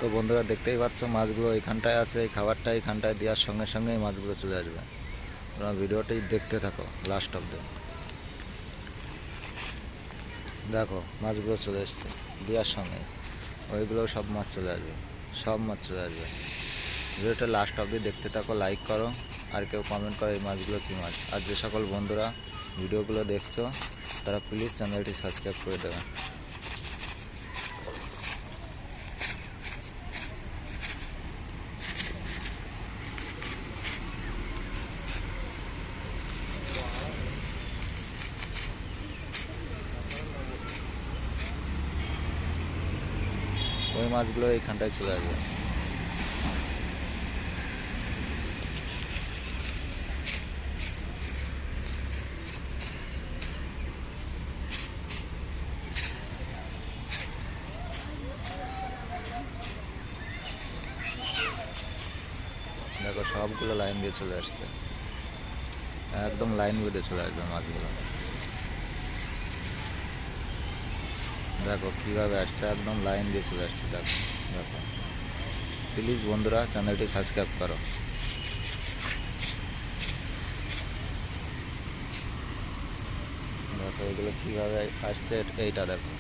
তো বন্ধুরা দেখতেই পাচ্ছ মাছগুলো এখানটায় আছে, এই খাবারটা এখানটায় দেওয়ার সঙ্গে সঙ্গেই মাছগুলো চলে আসবে। তোমরা ভিডিওটি দেখতে থাকো লাস্ট অব্দি। দেখো মাছগুলো চলে এসছে দেওয়ার সঙ্গে, ওইগুলো সব মাছ চলে আসবে, সব মাছ চলে আসবে। ভিডিওটা লাস্ট অব্দি দেখতে থাকো, লাইক করো, আর কেউ কমেন্ট করো এই মাছগুলো কী মাছ। আর যে সকল বন্ধুরা ভিডিওগুলো দেখছো তারা প্লিজ চ্যানেলটি সাবস্ক্রাইব করে দেবে। ওই মাছগুলো এইখানটায় চলে আসবে। দেখো সবগুলো লাইন দিয়ে চলে আসছে, একদম লাইন বেঁধে চলে আসবে মাছগুলো। দেখো কীভাবে আসছে, একদম লাইন দিয়ে চলে আসছে। দেখো দেখো, প্লিজ বন্ধুরা চ্যানেলটি সাবস্ক্রাইব করো। দেখো এগুলো কীভাবে আসছে, এইটা দেখো।